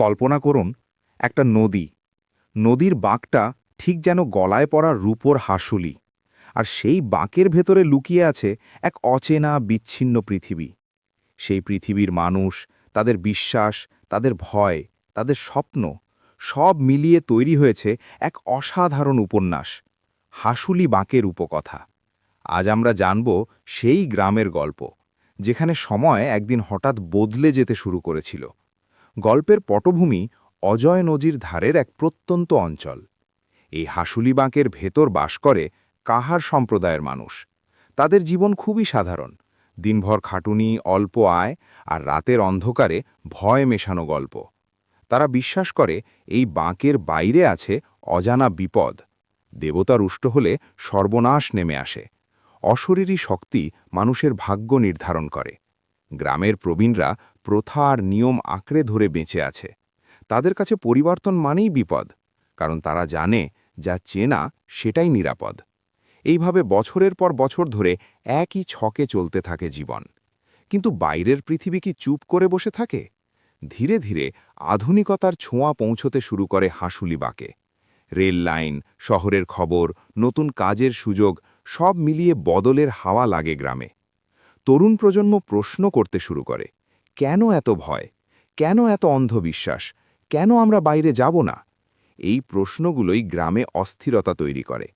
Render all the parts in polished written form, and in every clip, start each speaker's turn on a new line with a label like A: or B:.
A: কল্পনা করুন একটা নদী, নদীর বাঁকটা ঠিক যেন গলায় পড়া রূপোর হাসুলি, আর সেই বাঁকের ভেতরে লুকিয়ে আছে এক অচেনা বিচ্ছিন্ন পৃথিবী। সেই পৃথিবীর মানুষ, তাদের বিশ্বাস, তাদের ভয়, তাদের স্বপ্ন সব মিলিয়ে তৈরি হয়েছে এক অসাধারণ উপন্যাস, হাসুলি বাঁকের উপকথা। আজ আমরা জানব সেই গ্রামের গল্প, যেখানে সময় একদিন হঠাৎ বদলে যেতে শুরু করেছিল। গল্পের পটভূমি অজয় নদীর ধারের এক প্রত্যন্ত অঞ্চল। এই হাসুলি বাঁকের ভেতর বাস করে কাহার সম্প্রদায়ের মানুষ। তাদের জীবন খুবই সাধারণ, দিনভর খাটুনি, অল্প আয়, আর রাতের অন্ধকারে ভয় মেশানো গল্প। তারা বিশ্বাস করে এই বাঁকের বাইরে আছে অজানা বিপদ। দেবতা রুষ্ট হলে সর্বনাশ নেমে আসে। অশরীরী শক্তি মানুষের ভাগ্য নির্ধারণ করে। গ্রামের প্রবীণরা প্রথা আর নিয়ম আঁকড়ে ধরে বেঁচে আছে। তাদের কাছে পরিবর্তন মানেই বিপদ, কারণ তারা জানে যা চেনা সেটাই নিরাপদ। এইভাবে বছরের পর বছর ধরে একই ছকে চলতে থাকে জীবন। কিন্তু বাইরের পৃথিবী কি চুপ করে বসে থাকে? ধীরে ধীরে আধুনিকতার ছোঁয়া পৌঁছতে শুরু করে হাসুলি বাঁকে। রেল লাইন, শহরের খবর, নতুন কাজের সুযোগ সব মিলিয়ে বদলের হাওয়া লাগে গ্রামে। তরুণ প্রজন্ম প্রশ্ন করতে শুরু করে, কেন এত ভয়? কেন এত অন্ধবিশ্বাস? কেন আমরা বাইরে যাব না? এই প্রশ্নগুলোই গ্রামে অস্থিরতা তৈরি করে।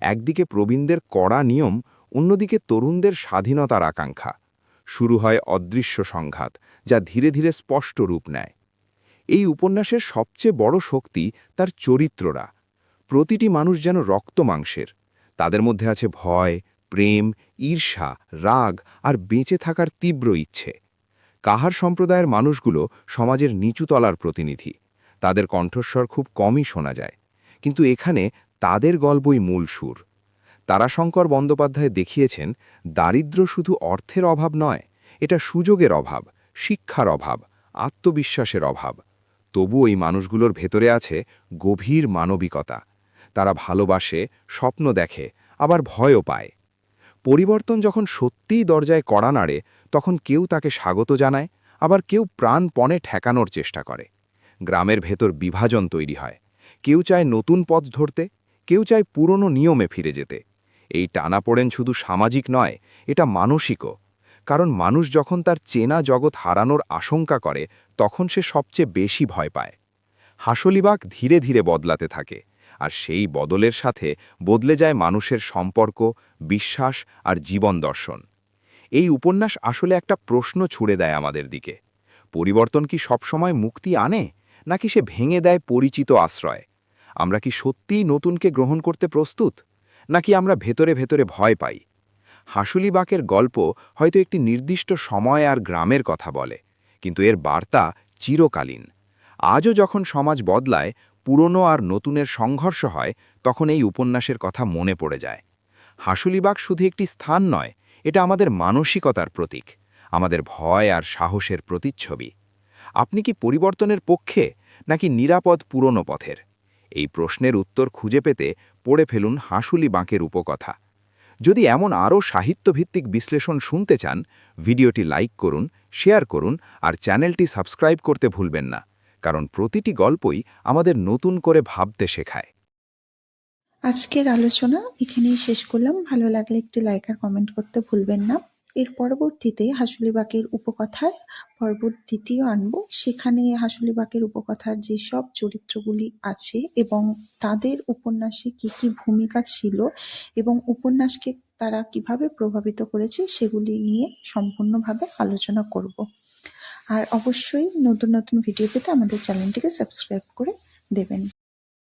A: একদিকে প্রবীণদের কড়া নিয়ম, অন্যদিকে তরুণদের স্বাধীনতার আকাঙ্ক্ষা। শুরু হয় অদৃশ্য সংঘাত, যা ধীরে ধীরে স্পষ্ট রূপ নেয়। এই উপন্যাসের সবচেয়ে বড় শক্তি তার চরিত্ররা। প্রতিটি মানুষ যেন রক্ত মাংসের। তাদের মধ্যে আছে ভয়, প্রেম, ঈর্ষা, রাগ আর বেঁচে থাকার তীব্র ইচ্ছে। কাহার সম্প্রদায়ের মানুষগুলো সমাজের নিচু তলার প্রতিনিধি। তাদের কণ্ঠস্বর খুব কমই শোনা যায়, কিন্তু এখানে তাদের গল্পই মূল সুর। তারাশঙ্কর বন্দ্যোপাধ্যায় দেখিয়েছেন, দারিদ্র্য শুধু অর্থের অভাব নয়, এটা সুযোগের অভাব, শিক্ষার অভাব, আত্মবিশ্বাসের অভাব। তবু এই মানুষগুলোর ভেতরে আছে গভীর মানবিকতা। তারা ভালোবাসে, স্বপ্ন দেখে, আবার ভয়ও পায়। পরিবর্তন যখন সত্যিই দরজায় কড়া নাড়ে, তখন কেউ তাকে স্বাগত জানায়, আবার কেউ প্রাণপণে ঠেকানোর চেষ্টা করে। গ্রামের ভেতর বিভাজন তৈরি হয়। কেউ চায় নতুন পথ ধরতে, কেউ চায় পুরনো নিয়মে ফিরে যেতে। এই টানাপোড়েন শুধু সামাজিক নয়, এটা মানসিকও। কারণ মানুষ যখন তার চেনা জগৎ হারানোর আশঙ্কা করে, তখন সে সবচেয়ে বেশি ভয় পায়। হাসলিবাগ ধীরে ধীরে বদলাতে থাকে, আর সেই বদলের সাথে বদলে যায় মানুষের সম্পর্ক, বিশ্বাস আর জীবন দর্শন। এই উপন্যাস আসলে একটা প্রশ্ন ছুড়ে দেয় আমাদের দিকে। পরিবর্তন কি সবসময় মুক্তি আনে, নাকি সে ভেঙে দেয় পরিচিত আশ্রয়? আমরা কি সত্যিই নতুনকে গ্রহণ করতে প্রস্তুত, নাকি আমরা ভেতরে ভেতরে ভয় পাই? হাসুলিবাকের গল্প হয়তো একটি নির্দিষ্ট সময় আর গ্রামের কথা বলে, কিন্তু এর বার্তা চিরকালীন। আজও যখন সমাজ বদলায়, পুরনো আর নতুনের সংঘর্ষ হয়, তখন এই উপন্যাসের কথা মনে পড়ে যায়। হাসুলিবাগ শুধু একটি স্থান নয়, এটা আমাদের মানসিকতার প্রতীক, আমাদের ভয় আর সাহসের প্রতিচ্ছবি। আপনি কি পরিবর্তনের পক্ষে, নাকি নিরাপদ পুরনো পথের? এই প্রশ্নের উত্তর খুঁজে পেতে পড়ে ফেলুন হাসুলি বাঁকের উপকথা। যদি এমন আরও সাহিত্যভিত্তিক বিশ্লেষণ শুনতে চান, ভিডিওটি লাইক করুন, শেয়ার করুন, আর চ্যানেলটি সাবস্ক্রাইব করতে ভুলবেন না, কারণ প্রতিটি গল্পই আমাদের নতুন করে ভাবতে শেখায়।
B: আজকের আলোচনা এখানেই শেষ করলাম। ভালো লাগলে একটি লাইক আর কমেন্ট করতে ভুলবেন না। এর পরবর্তীতে হাসুলিবাকের উপকথার পর্ব দ্বিতীয় আনবো। সেখানে হাসুলিবাকের উপকথার যেসব চরিত্রগুলি আছে এবং তাদের উপন্যাসে কি কি ভূমিকা ছিল এবং উপন্যাসকে তারা কিভাবে প্রভাবিত করেছে, সেগুলি নিয়ে সম্পূর্ণভাবে আলোচনা করব। আর অবশ্যই নতুন নতুন ভিডিও পেতে আমাদের চ্যানেলটিকে সাবস্ক্রাইব করে দেবেন।